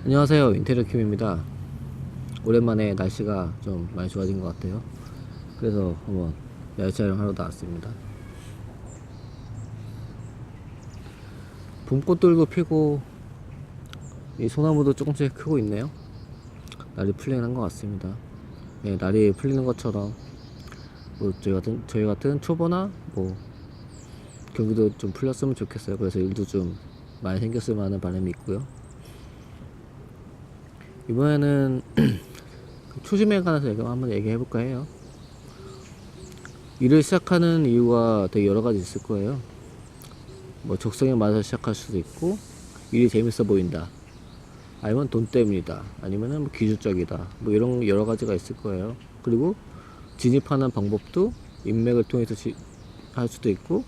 안녕하세요, 인테리어 킴입니다. 오랜만에 날씨가 좀 많이 좋아진 것 같아요. 그래서 한번 야외 촬영하러 나왔습니다. 봄꽃들도 피고 이 소나무도 조금씩 크고 있네요. 날이 풀리는 것 같습니다. 네, 날이 풀리는 것처럼 뭐 저희 같은 초보나 뭐 경기도 좀 풀렸으면 좋겠어요. 그래서 일도 좀 많이 생겼으면 하는 바람이 있고요. 이번에는 초심에 관해서 한번 얘기해볼까 해요. 일을 시작하는 이유가 되게 여러 가지 있을 거예요. 뭐 적성에 맞아서 시작할 수도 있고, 일이 재밌어 보인다, 아니면 돈 때문이다, 아니면은 뭐 기술적이다, 뭐 이런 여러 가지가 있을 거예요. 그리고 진입하는 방법도 인맥을 통해서 할 수도 있고,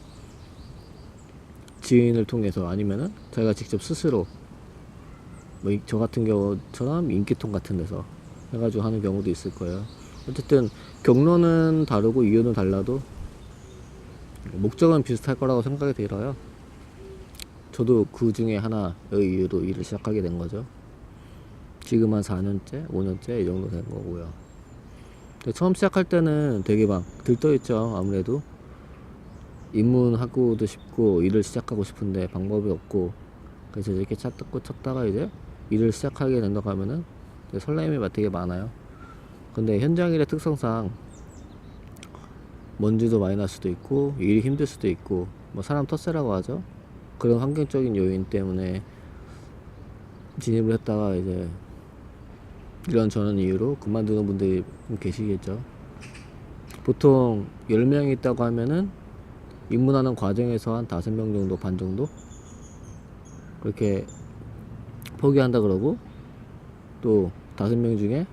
지인을 통해서, 아니면은 자기가 직접 스스로 뭐 저 같은 경우처럼 인기통 같은 데서 해가지고 하는 경우도 있을 거예요. 어쨌든 경로는 다르고 이유는 달라도 목적은 비슷할 거라고 생각이 들어요. 저도 그 중에 하나의 이유로 일을 시작하게 된 거죠. 지금 한 4년째, 5년째 이 정도 된 거고요. 근데 처음 시작할 때는 되게 막 들떠있죠. 아무래도 입문하고도 싶고 일을 시작하고 싶은데 방법이 없고, 그래서 이렇게 찾다가 이제 일을 시작하게 된다고 하면은 설렘이 되게 많아요. 근데 현장 일의 특성상 먼지도 많이 날 수도 있고, 일이 힘들 수도 있고, 뭐 사람 텃세라고 하죠. 그런 환경적인 요인 때문에 진입을 했다가 이제 이런저런 이유로 그만두는 분들이 계시겠죠. 보통 10명이 있다고 하면은 입문하는 과정에서 한 5명 정도, 반 정도 그렇게 포기한다 그러고, 또 5명 중에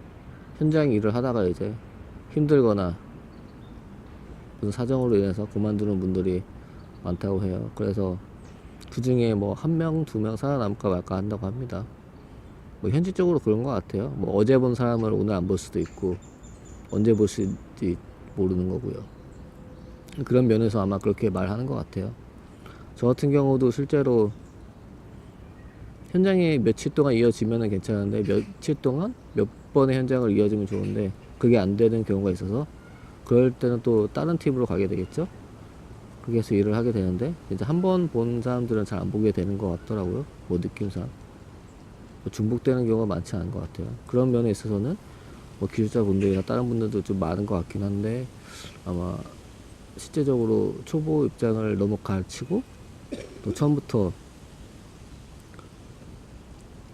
현장 일을 하다가 이제 힘들거나 무슨 사정으로 인해서 그만두는 분들이 많다고 해요. 그래서 그 중에 뭐 1명, 2명 살아남을까 말까 한다고 합니다. 뭐 현실적으로 그런 것 같아요. 뭐 어제 본 사람을 오늘 안 볼 수도 있고, 언제 볼지 모르는 거고요. 그런 면에서 아마 그렇게 말하는 것 같아요. 저 같은 경우도 실제로 현장이 며칠 동안 이어지면 괜찮은데, 며칠 동안 몇 번의 현장을 이어지면 좋은데 그게 안 되는 경우가 있어서, 그럴 때는 또 다른 팀으로 가게 되겠죠. 거기에서 일을 하게 되는데, 이제 한 번 본 사람들은 잘 안 보게 되는 것 같더라고요. 뭐 느낌상 뭐 중복되는 경우가 많지 않은 것 같아요. 그런 면에 있어서는 뭐 기술자분들이나 다른 분들도 좀 많은 것 같긴 한데, 아마 실제적으로 초보 입장을 너무 가르치고 또 처음부터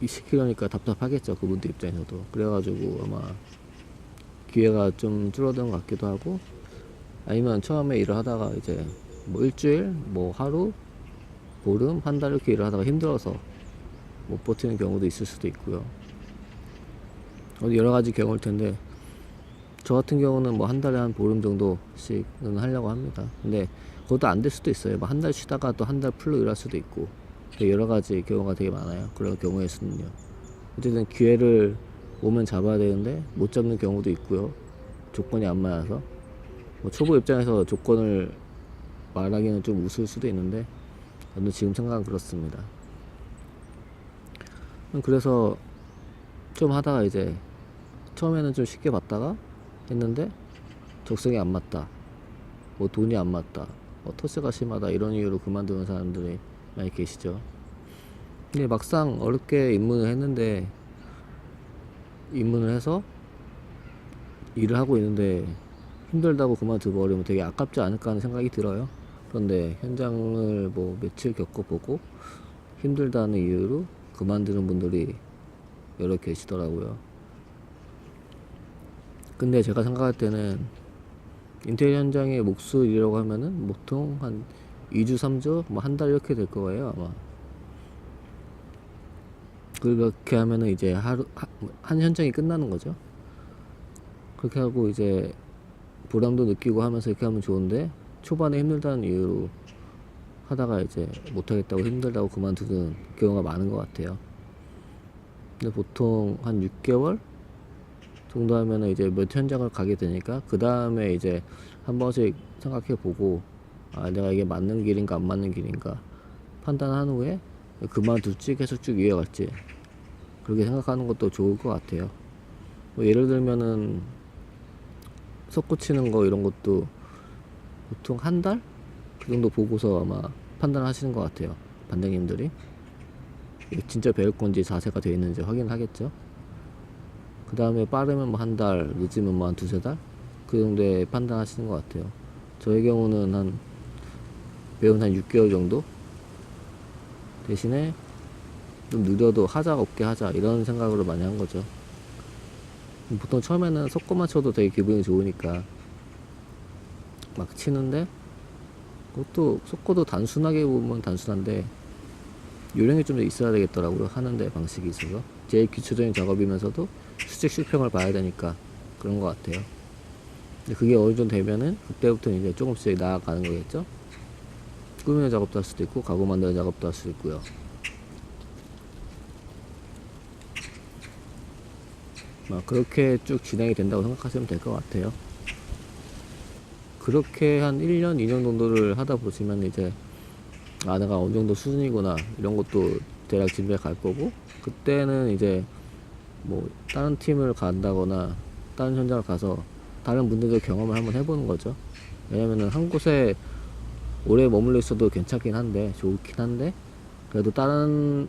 시키려니까 답답하겠죠, 그분들 입장에서도. 그래가지고 아마 기회가 좀 줄어든 것 같기도 하고, 아니면 처음에 일을 하다가 이제 뭐 일주일, 뭐 하루, 보름, 한 달 이렇게 일을 하다가 힘들어서 못 버티는 경우도 있을 수도 있고요. 여러 가지 경우일 텐데, 저 같은 경우는 뭐 한 달에 한 보름 정도씩은 하려고 합니다. 근데 그것도 안 될 수도 있어요. 뭐 한 달 쉬다가 또 한 달 풀로 일할 수도 있고, 여러 가지 경우가 되게 많아요. 그런 경우에서는요. 어쨌든 기회를 오면 잡아야 되는데 못 잡는 경우도 있고요. 조건이 안 맞아서. 뭐 초보 입장에서 조건을 말하기는 좀 우스울 수도 있는데, 저는 지금 생각은 그렇습니다. 그래서 좀 하다가 이제 처음에는 좀 쉽게 봤다가 했는데 적성이 안 맞다, 뭐 돈이 안 맞다, 뭐 토스가 심하다, 이런 이유로 그만두는 사람들이 많이 계시죠. 근데 막상 어렵게 입문을 했는데, 입문을 해서 일을 하고 있는데 힘들다고 그만두고 버리면 되게 아깝지 않을까 하는 생각이 들어요. 그런데 현장을 뭐 며칠 겪어보고 힘들다는 이유로 그만두는 분들이 여러 계시더라고요. 근데 제가 생각할 때는 인테리어 현장의 몫이라고 하면은 보통 한 2주, 3주, 뭐 한 달 이렇게 될 거예요, 아마. 그렇게 하면은 이제 한 현장이 끝나는 거죠. 그렇게 하고 이제 보람도 느끼고 하면서 이렇게 하면 좋은데, 초반에 힘들다는 이유로 하다가 이제 못하겠다고, 힘들다고 그만두는 경우가 많은 것 같아요. 근데 보통 한 6개월 정도 하면은 이제 몇 현장을 가게 되니까, 그 다음에 이제 한 번씩 생각해 보고, 아, 내가 이게 맞는 길인가 안 맞는 길인가 판단한 후에 그만둘지 계속 쭉 이어갈지 그렇게 생각하는 것도 좋을 것 같아요. 뭐 예를 들면은 석고 치는 거 이런 것도 보통 한 달? 그 정도 보고서 아마 판단하시는 것 같아요. 반장님들이. 이게 진짜 배울 건지 자세가 되어 있는지 확인하겠죠. 그 다음에 빠르면 뭐 한 달, 늦으면 뭐 한 두세 달? 그 정도에 판단하시는 것 같아요. 저의 경우는 배운 한 6개월 정도? 대신에 좀 느려도 하자 없게 하자 이런 생각으로 많이 한 거죠. 보통 처음에는 속고만 쳐도 되게 기분이 좋으니까 막 치는데, 그것도 속고도 단순하게 보면 단순한데 요령이 좀 더 있어야 되겠더라고요. 하는데 방식이 있어서 제일 기초적인 작업이면서도 수직 수평을 봐야 되니까 그런 것 같아요. 근데 그게 어느 정도 되면은 그때부터 이제 조금씩 나아가는 거겠죠. 꾸미는 작업도 할 수도 있고 가구 만드는 작업도 할 수 있고요. 막 그렇게 쭉 진행이 된다고 생각하시면 될 것 같아요. 그렇게 한 1년, 2년 정도를 하다 보시면 이제 내가 어느 정도 수준이구나 이런 것도 대략 집에 갈 거고, 그때는 이제 뭐 다른 팀을 간다거나 다른 현장을 가서 다른 분들도 경험을 한번 해보는 거죠. 왜냐면은 한 곳에 오래 머물러 있어도 괜찮긴 한데, 좋긴 한데, 그래도 다른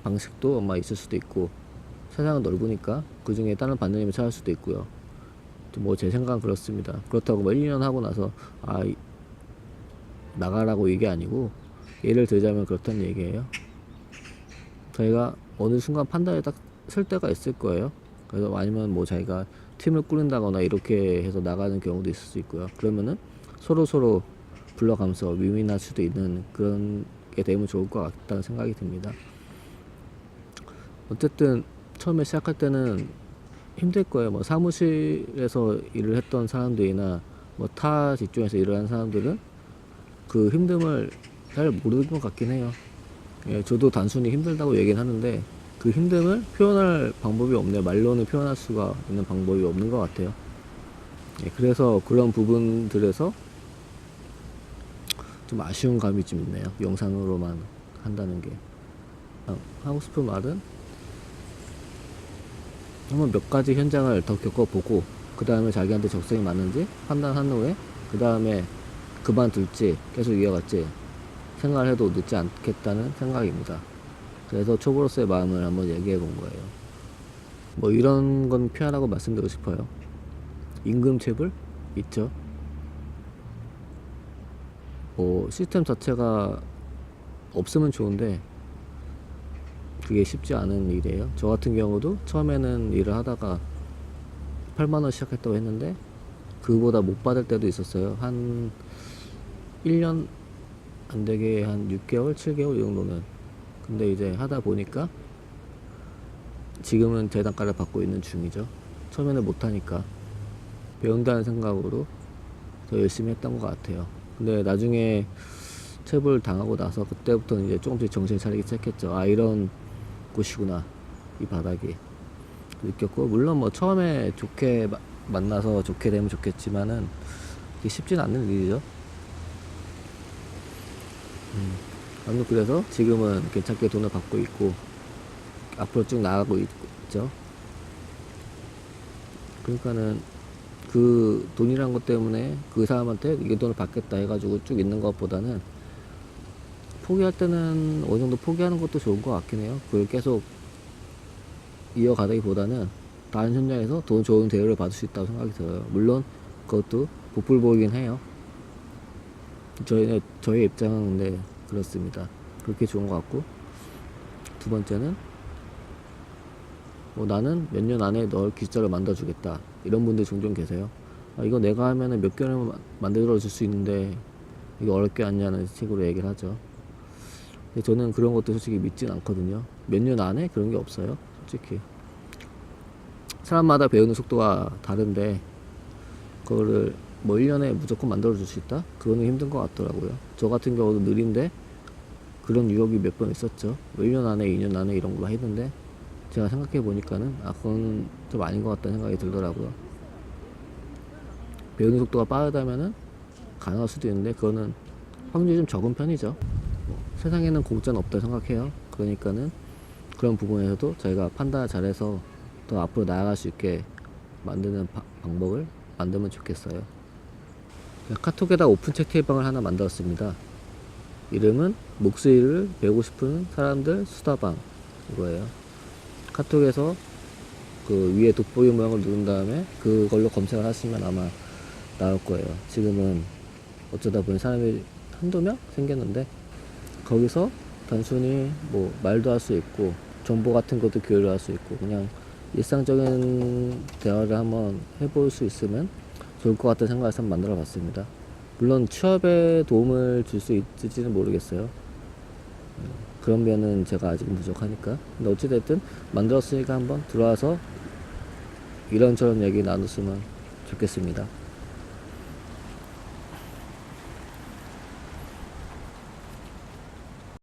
방식도 아마 있을 수도 있고, 세상은 넓으니까 그 중에 다른 반장님을 찾을 수도 있고요. 뭐 제 생각은 그렇습니다. 그렇다고 뭐 1년 하고 나서 나가라고 이게 아니고, 예를 들자면 그렇다는 얘기예요. 저희가 어느 순간 판단이 딱 설 때가 있을 거예요. 그래서 아니면 뭐 자기가 팀을 꾸린다거나 이렇게 해서 나가는 경우도 있을 수 있고요. 그러면은 서로 불러가면서 윈윈할 수도 있는 그런 게 되면 좋을 것 같다는 생각이 듭니다. 어쨌든 처음에 시작할 때는 힘들 거예요. 뭐 사무실에서 일을 했던 사람들이나 뭐 타 직종에서 일을 한 사람들은 그 힘듦을 잘 모르는 것 같긴 해요. 예, 저도 단순히 힘들다고 얘기는 하는데 그 힘듦을 표현할 방법이 없네요. 말로는 표현할 수가 있는 방법이 없는 것 같아요. 예, 그래서 그런 부분들에서 좀 아쉬운 감이 좀 있네요. 영상으로만 한다는 게. 하고 싶은 말은 한번 몇 가지 현장을 더 겪어보고 그 다음에 자기한테 적성이 맞는지 판단한 후에 그 다음에 그만둘지 계속 이어갈지 생각을 해도 늦지 않겠다는 생각입니다. 그래서 초보로서의 마음을 한번 얘기해 본 거예요. 뭐 이런 건 피하라고 말씀드리고 싶어요. 임금체불 있죠. 뭐 시스템 자체가 없으면 좋은데 그게 쉽지 않은 일이에요. 저 같은 경우도 처음에는 일을 하다가 8만원 시작했다고 했는데 그보다 못 받을 때도 있었어요. 한 1년 안 되게 한 6개월, 7개월 이 정도는. 근데 이제 하다 보니까 지금은 대단가를 받고 있는 중이죠. 처음에는 못하니까 배운다는 생각으로 더 열심히 했던 것 같아요. 근데 나중에 체불 당하고 나서 그때부터 이제 조금씩 정신 차리기 시작했죠. 이런 곳이구나 이 바닥이 느꼈고, 물론 뭐 처음에 좋게 만나서 좋게 되면 좋겠지만은 이게 쉽진 않는 일이죠. 아무튼 그래서 지금은 괜찮게 돈을 받고 있고 앞으로 쭉 나가고 있죠. 그러니까는 그 돈이란 것 때문에 그 사람한테 이 돈을 받겠다 해가지고 쭉 있는 것보다는 포기할 때는 어느 정도 포기하는 것도 좋은 것 같긴 해요. 그걸 계속 이어가기보다는 다른 현장에서 더 좋은 대우를 받을 수 있다고 생각이 들어요. 물론 그것도 복불복이긴 해요. 저의 입장은 근데 그렇습니다. 그렇게 좋은 것 같고, 두 번째는 뭐 나는 몇 년 안에 널 기술자를 만들어주겠다 이런 분들 종종 계세요. 이거 내가 하면은 몇 개월이면 만들어줄 수 있는데 이거 어렵게 않냐는 식으로 얘기를 하죠. 근데 저는 그런 것도 솔직히 믿진 않거든요. 몇 년 안에 그런 게 없어요. 솔직히 사람마다 배우는 속도가 다른데 그거를 뭐 1년에 무조건 만들어줄 수 있다? 그거는 힘든 것 같더라고요. 저 같은 경우도 느린데 그런 유혹이 몇 번 있었죠. 뭐 1년 안에 2년 안에 이런 걸로 했는데 제가 생각해 보니까는 그건 좀 아닌 것 같다는 생각이 들더라고요. 배우는 속도가 빠르다면은 가능할 수도 있는데 그거는 확률이 좀 적은 편이죠. 세상에는 공짜는 없다 생각해요. 그러니까는 그런 부분에서도 저희가 판단을 잘해서 더 앞으로 나아갈 수 있게 만드는 방법을 만들면 좋겠어요. 카톡에다 오픈 채팅방을 하나 만들었습니다. 이름은 목소리를 배우고 싶은 사람들 수다방 이거예요. 카톡에서 그 위에 돋보기 모양을 누른 다음에 그걸로 검색을 하시면 아마 나올 거예요. 지금은 어쩌다 보니 사람이 한두 명 생겼는데, 거기서 단순히 뭐 말도 할 수 있고 정보 같은 것도 교류를 할 수 있고 그냥 일상적인 대화를 한번 해볼 수 있으면 좋을 것 같다는 생각에서 한번 만들어 봤습니다. 물론 취업에 도움을 줄 수 있을지는 모르겠어요. 그런 면은 제가 아직 부족하니까. 근데 어찌됐든 만들었으니까 한번 들어와서 이런저런 얘기 나눴으면 좋겠습니다.